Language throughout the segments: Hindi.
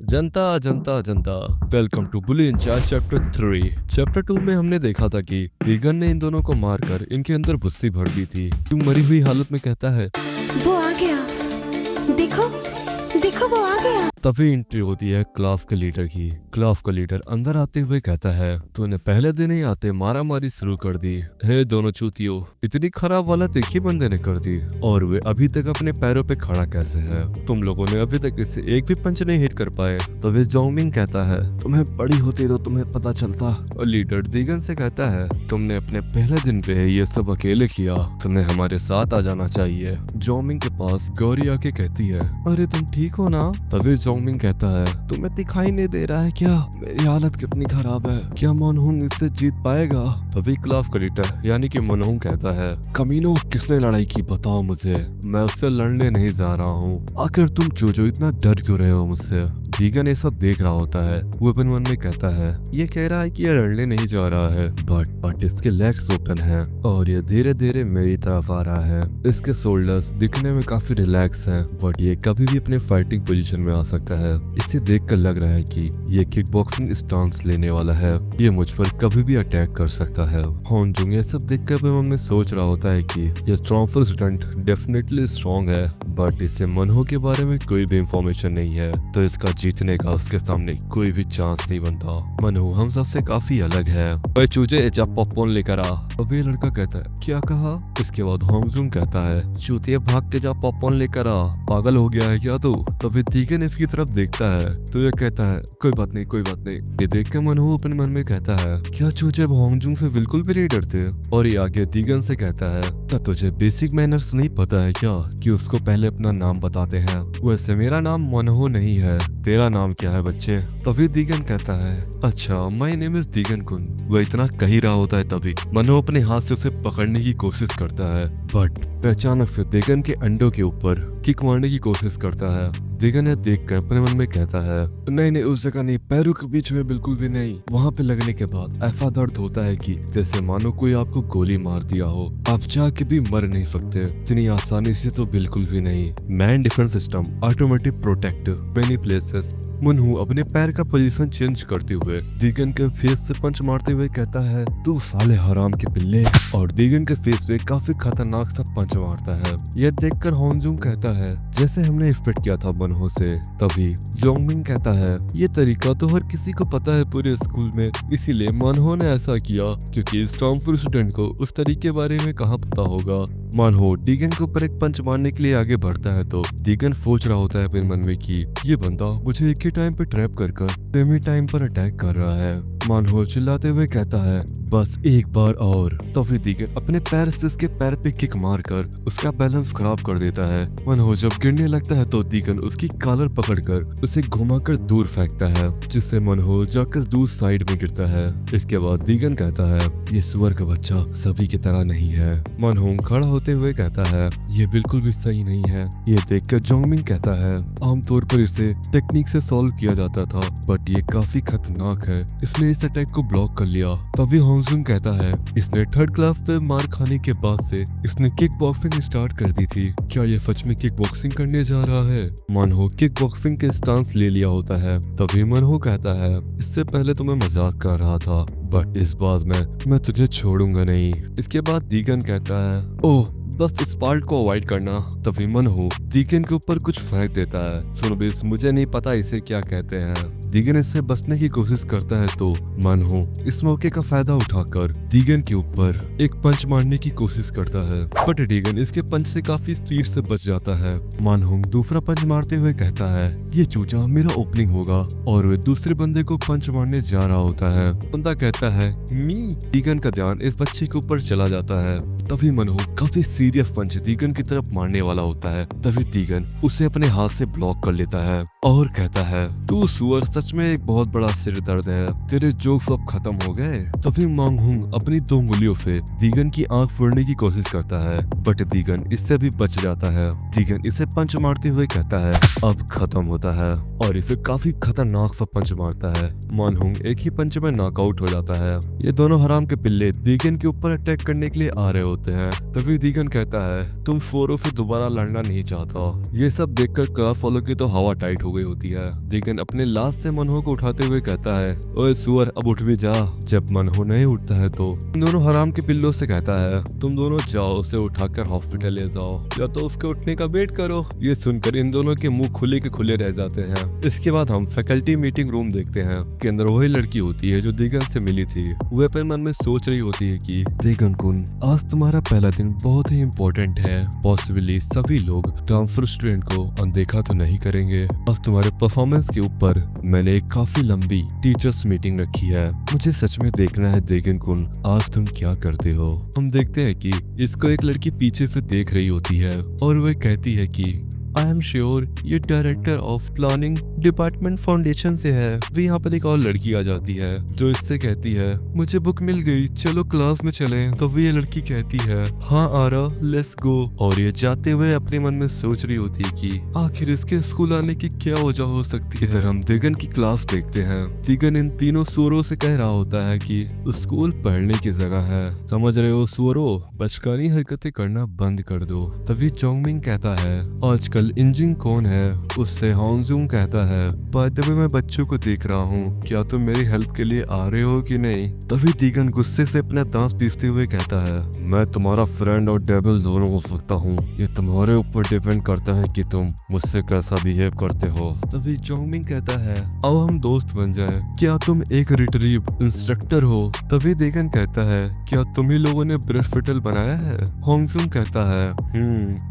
जनता जनता जनता। Welcome to bully in charge chapter 3। Chapter 2 में हमने देखा था कि रीगन ने इन दोनों को मारकर इनके अंदर भुस्सी भर दी थी। तू मरी हुई हालत में कहता है, वो आ गया। देखो देखो वो आ गया। तभी एंट्री होती है क्लास के लीडर की। क्लास का लीडर अंदर आते हुए कहता है, तूने पहले दिन ही आते मारा मारी शुरू कर दी है। दोनों चूतियों, इतनी खराब हालत एक ही बंदे ने कर दी और वे अभी तक अपने पैरों पे खड़ा कैसे है? तुम लोगों ने अभी तक इसे एक भी पंच नहीं हिट कर पाए। तभी जोंगमिंग कहता है, तुम्हें बड़ी होती तो तुम्हें पता चलता। और लीडर दीगन से कहता है, तुमने अपने पहले दिन पे ये सब अकेले किया, तुम्हें हमारे साथ आ जाना चाहिए। जोंगमिंग के पास गौरी आके कहती है, अरे तुम ठीक हो ना? तभी जोंगमिंग कहता है, तुम्हें दिखाई नहीं दे रहा है क्या मेरी हालत कितनी खराब है? क्या मोनहुंग इससे जीत पाएगा? तभी क्लास का लीडर यानी कि मोनहुंग कहता है, कमीनो किसने लड़ाई की बताओ मुझे, मैं उससे लड़ने नहीं जा रहा हूँ। आखिर तुम चूजो इतना डर क्यों रहे हो मुझसे? दीगन ये सब देख रहा होता है। वो अपन मन में कहता है, ये कह रहा है कि ये लड़ने नहीं जा रहा है, बट इसके लेग्स ओपन है और ये धीरे धीरे मेरी तरफ आ रहा है। इसके शोल्डर्स दिखने में काफी रिलैक्स हैं, बट ये कभी भी अपने फाइटिंग पोजीशन में आ सकता है। इसे देखकर लग रहा है कि ये किक बॉक्सिंग स्टांस लेने वाला है, ये मुझ पर कभी भी अटैक कर सकता है। होनजुंग ये सब देखकर अपने मन में सोच रहा होता है कि ये ट्रांसफर स्टंट डेफिनेटली स्ट्रॉन्ग है, बट इसे मनहो के बारे में कोई भी इंफॉर्मेशन नहीं है, तो इसका जीतने का उसके सामने कोई भी चांस नहीं बनता। मनहो हम सबसे काफी अलग है। वह चूजे जब पॉपकॉर्न लेकर आ। अब ये लड़का कहता है, क्या कहा? इसके बाद होंगजुंग कहता है, चूतिया भाग के जा पॉपकॉर्न लेकर आ, पागल हो गया है क्या तू? तभी दीगन इसकी तरफ देखता है तो ये कहता है, कोई बात नहीं कोई बात नहीं। ये देख कर मनहो अपने मन में कहता है, क्या चूजे होंगजुंग से बिल्कुल भी नहीं डरते? और ये आगे दीगन से कहता है, क्या तुझे बेसिक मैनर्स नहीं पता है क्या कि उसको पहले अपना नाम बताते हैं? वैसे मेरा नाम मनहो नहीं है, तेरा नाम क्या है बच्चे? तभी दीगन कहता है, अच्छा माय नेम इज दीगन कुन। वह इतना कह ही रहा होता है तभी मनहो अपने हाथ से उसे पकड़ने की कोशिश करता है, बट अचानक से दीगन के अंडों के ऊपर किक मारने की कोशिश करता है। दीगन ने देखकर अपने मन में कहता है, नहीं नहीं उस जगह नहीं, पैरों के बीच में बिल्कुल भी नहीं। वहाँ पे लगने के बाद ऐसा दर्द होता है कि जैसे मानो कोई आपको गोली मार दिया हो, आप जाके भी मर नहीं सकते। इतनी आसानी से तो बिल्कुल भी नहीं। Man defence system automatic protect many places. मनहू अपने पैर का पोजीशन चेंज करते हुए दीगन के फेस से पंच मारते हुए कहता है, तू साले हराम के पिल्ले। और दीगन के फेस पे काफी खतरनाक सा पंच मारता है। यह देखकर होंगजुंग कहता है, जैसे हमने एक्सपेक्ट किया था मनहो से। तभी जोंगमिंग कहता है, ये तरीका तो हर किसी को पता है पूरे स्कूल में, इसीलिए मनहो ने ऐसा किया, क्योंकि स्टॉर्मफुल स्टूडेंट को उस तरीके बारे में कहाँ पता होगा। मनहो दीगन के ऊपर एक पंच मारने के लिए आगे बढ़ता है तो दीगन सोच रहा होता है अपने मन में कि ये बंदा मुझे एक ही टाइम पे ट्रैप कर सेम ही टाइम पर अटैक कर रहा है। मनहो चिल्लाते हुए कहता है, बस एक बार और। तभी दीगन अपने पैर से उसके पैर पे किक मारकर उसका बैलेंस खराब कर देता है। मनहो जब गिरने लगता है तो दीगन उसकी कॉलर पकड़कर उसे घुमाकर दूर फेंकता है, जिससे मनहो जाकर दूर साइड में गिरता है। इसके बाद दीगन कहता है, ये सुअर का बच्चा सभी की तरह नहीं है। मनहो खड़ा होते हुए कहता है, ये बिल्कुल भी सही नहीं है। ये देखकर जोंगमिंग कहता है, आमतौर पर इसे टेक्निक से सॉल्व किया जाता था, बट ये काफी खतरनाक है, इसने इस अटैक को ब्लॉक कर लिया। तभी होंगजुंग कहता है, इसने थर्ड क्लास पे मार खाने के बाद से इसने किक बॉक्सिंग स्टार्ट कर दी थी, क्या ये सच में किक बॉक्सिंग करने जा रहा है? मनहो किक बॉक्सिंग के स्टांस ले लिया होता है। तभी मनहो कहता है, इससे पहले तो मैं मजाक कर रहा था, बट इस बात में मैं तुझे छोड़ूंगा नहीं। इसके बाद दीगन कहता है, ओह बस इस पार्ट को अवॉइड करना। तभी मनहो दीगन के ऊपर कुछ फेंक देता है। सुनो बेस, मुझे नहीं पता इसे क्या कहते हैं। दीगन इससे बचने की कोशिश करता है तो मनहो इस मौके का फायदा उठाकर दीगन के ऊपर एक पंच मारने की कोशिश करता है, बट दीगन इसके पंच से काफी स्पीड से बच जाता है। मनहो दूसरा पंच मारते हुए कहता है, ये चूचा मेरा ओपनिंग होगा, और वे दूसरे बंदे को पंच मारने जा रहा होता है। बंदा कहता है, मी। दीगन का ध्यान इस बच्चे के ऊपर चला जाता है। तभी मनहो काफी सीरियस पंच दीगन की तरफ मारने वाला होता है। तभी दीगन उसे अपने हाथ से ब्लॉक कर लेता है और कहता है, तू सुअर सच में एक बहुत बड़ा सिर दर्द है, तेरे जोक्स अब खत्म हो गए। तभी मांगहुंग अपनी 2 उंगलियों से दीगन की आंख फोड़ने की कोशिश करता है, बट दीगन इससे भी बच जाता है। दीगन इसे पंच मारते हुए कहता है, अब खत्म होता है, और इसे काफी खतरनाक सा पंच मारता है। मांगहुंग एक ही पंच में नॉकआउट हो जाता है। ये दोनों हराम के पिल्ले दीगन के ऊपर अटैक करने के लिए आ रहे होते हैं। तभी दीगन कहता है, तुम फोरो से दोबारा लड़ना नहीं चाहता। ये सब देखकर क्लास वालों की तो हवा टाइट हो हो गई होती है। देगन अपने लाश से मनहो को उठाते हुए कहता है, ओए सुअर अब उठ भी जा। जब मनहो नहीं उठता है तो इन दोनों हराम के पिल्लों से कहता है, तुम दोनों जाओ उसे उठाकर हॉस्पिटल ले जाओ या तो उसके उठने का वेट करो। ये सुनकर इन दोनों के मुंह खुले के खुले रह जाते हैं। इसके बाद हम फैकल्टी मीटिंग रूम देखते हैं के अंदर वही लड़की होती है जो देगन से मिली थी। वह अपने मन में सोच रही होती है कि देगन कुन, आज तुम्हारा पहला दिन बहुत ही इम्पोर्टेंट है। पॉसिबली सभी लोग ट्रांसफर स्टूडेंट को अनदेखा तो नहीं करेंगे। आज तुम्हारे परफॉर्मेंस के ऊपर मैंने एक काफी लंबी टीचर्स मीटिंग रखी है। मुझे सच में देखना है देगन कुन, आज तुम क्या करते हो। हम देखते हैं कि इसको एक लड़की पीछे से देख रही होती है और वह कहती है कि आई एम श्योर ये director of planning department foundation से है। भी यहाँ पर एक और लड़की आ जाती है जो इससे कहती है, मुझे बुक मिल गई, चलो क्लास में चलें। तो ये लड़की कहती है, हाँ आरा लेट्स गो। और ये जाते हुए अपने मन में सोच रही होती है कि आखिर इसके स्कूल आने की क्या वजह हो सकती है। इधर हम दिगन की क्लास देखते हैं। दिगन इन तीनों सुअरों से कह रहा होता है कि स्कूल पढ़ने की जगह है, समझ रहे हो सुअरों, बचकानी हरकतें करना बंद कर दो। तभी जोंगमिंग कहता है, आजकल इंजिन कौन है। उससे होंगजुंग कहता है, बाय द वे मैं बच्चों को देख रहा हूँ, क्या तुम मेरी हेल्प के लिए आ रहे हो कि नहीं। तभी दिगन गुस्से से अपना दांत पीसते हुए कहता है, मैं तुम्हारा फ्रेंड और डेविल दोनों हो सकता हूँ, ये तुम्हारे ऊपर डिपेंड करता है कि तुम मुझसे कैसा बिहेव करते हो। तभी जोंगमिंग कहता है, अब हम दोस्त बन जाए, क्या तुम एक रिट्रीव इंस्ट्रक्टर हो। तभी दिगन कहता है, क्या तुम ही लोगों ने ब्रेड फिटल बनाया है। होंगजुंग कहता है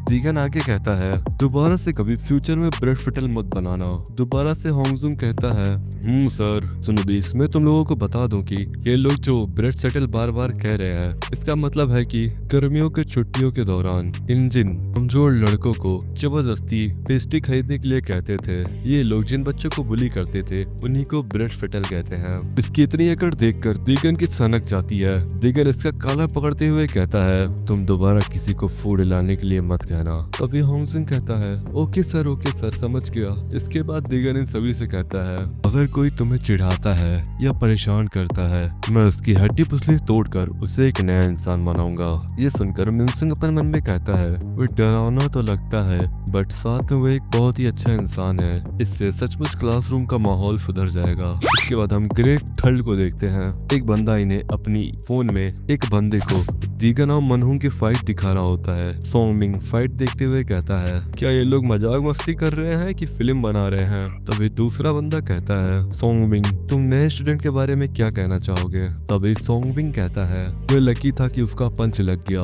दिगन आगे कहता है, दोबारा से कभी फ्यूचर में ब्रेड फिटल मत बनाना। दोबारा से होंगजुंग कहता है, सर सुनो बीस, मैं तुम लोगों को बता दूं कि ये लोग जो ब्रेड सेटल बार बार कह रहे हैं, इसका मतलब है कि गर्मियों के छुट्टियों के दौरान इंजिन कमजोर लड़कों को जबरदस्ती पेस्ट्री खरीदने के लिए कहते थे। ये लोग जिन बच्चों को बुली करते थे उन्हीं को ब्रेड फिटल कहते हैं। इसकी इतनी अकड़ देखकर दिगन की सनक जाती है। दिगन इसका कालर पकड़ते हुए कहता है, तुम दोबारा किसी को फूड लाने के लिए मत कहना। तभी होंगजुंग कहता है, ओके सर समझ गया। इसके बाद दिगन इन सभी से कहता है, अगर कोई तुम्हें चिढ़ाता है या परेशान करता है, मैं उसकी हड्डी पुसली तोड़कर उसे एक नया इंसान बनाऊंगा। ये सुनकर मिनसुंग अपने मन में कहता है, वो डरावना तो लगता है बट साथ में वो एक बहुत ही अच्छा इंसान है। इससे सचमुच क्लासरूम का माहौल सुधर जाएगा। इसके बाद हम ग्रेट थर्ड को देखते हैं। एक बंदा इन्हें अपनी फोन में एक बंदे को दिगन और मनहुंग की फाइट दिखा रहा होता है। सोंगमिंग फाइट देखते हुए कहता है, क्या ये लोग मजाक मस्ती कर रहे हैं कि फिल्म बना रहे हैं। तभी दूसरा बंदा कहता है, सोंगमिंग तुम नए स्टूडेंट के बारे में क्या कहना चाहोगे। तभी सोंगमिंग कहता है, वो लकी था कि उसका पंच लग गया,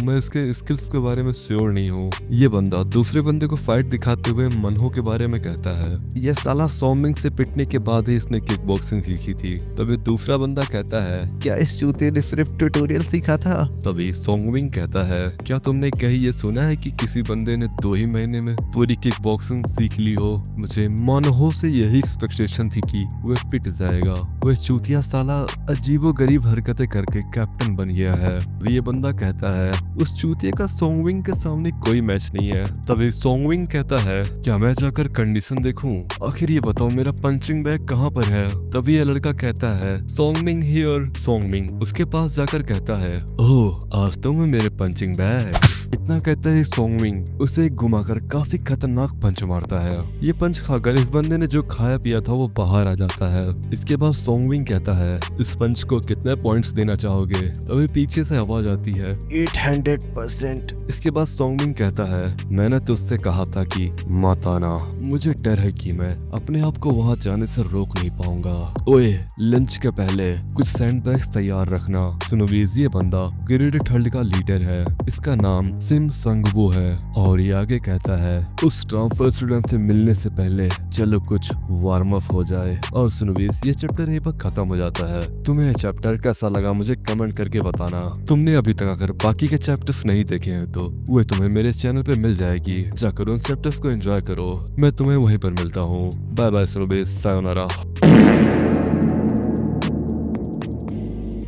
मैं इसके स्किल्स के बारे में श्योर नहीं हूँ। ये बंदा दूसरे बंदे को फाइट दिखाते हुए मनहो के बारे में कहता है, ये साला सोंगमिंग से पिटने के बाद ही इसने किक बॉक्सिंग सीखी थी। तभी दूसरा बंदा कहता है, क्या इस चूते ने सिर्फ ट्यूटोरियल सीखा था। तभी सोंगमिंग कहता है, क्या तुमने कहीं ये सुना है कि किसी बंदे ने 2 ही महीने में पूरी किक बॉक्सिंग सीख ली हो। मुझे मनहो से यही एक्सपेक्टेशन थी कि वह पिट जाएगा। वह चूतिया साला अजीबो गरीब हरकतें करके कैप्टन बन गया है। ये बंदा कहता है, उस चूतिया का सोंगमिंग के सामने कोई मैच नहीं है। तभी सोंगमिंग कहता है, क्या मैं जाकर कंडीशन देखूं, आखिर ये बताओ मेरा पंचिंग बैग कहाँ पर है। तभी ये लड़का कहता है, सोंगमिंग हियर। सोंगमिंग उसके पास जाकर कहता है, ओह आज तो मैं मेरे पंचिंग बैग। इतना कहता है सोंगमिंग उसे घुमाकर काफी खतरनाक पंच मारता है। ये पंच खाकर इस बंदे ने जो खाया पिया था वो बाहर आ जाता है। इसके बाद सोंगमिंग कहता है, इस पंच को कितने पॉइंट्स देना चाहोगे। तभी पीछे से आवाज आती है, 800%। इसके बाद सोंगमिंग कहता है, मैंने तुझसे कहा था कि मत आना, मुझे डर है कि मैं अपने आप को वहाँ जाने से रोक नहीं पाऊंगा। ओए लंच के पहले कुछ सैंडबैग्स तैयार रखना। सुनो बीज, ये बंदा ग्रेड थर्ड का लीडर है। इसका नाम सिम संगवो है और ये आगे कहता है, उस ट्रांसफर स्टूडेंट से मिलने से पहले चलो कुछ वार्म अप हो जाए। और सुनो बीज, ये चैप्टर यहीं पर खत्म हो जाता है। तुम्हें ये चैप्टर कैसा लगा मुझे कमेंट करके बताना। तुमने अभी तक अगर बाकी के चैप्टर्स नहीं देखे हैं तो वे तुम्हें मेरे चैनल पे मिल जाएगी, जाकर उन चैप्टर्स को एंजॉय करो। मैं तुम्हें वहीं पर मिलता हूँ। बाय बाय सुनो बीज, सायोनारा।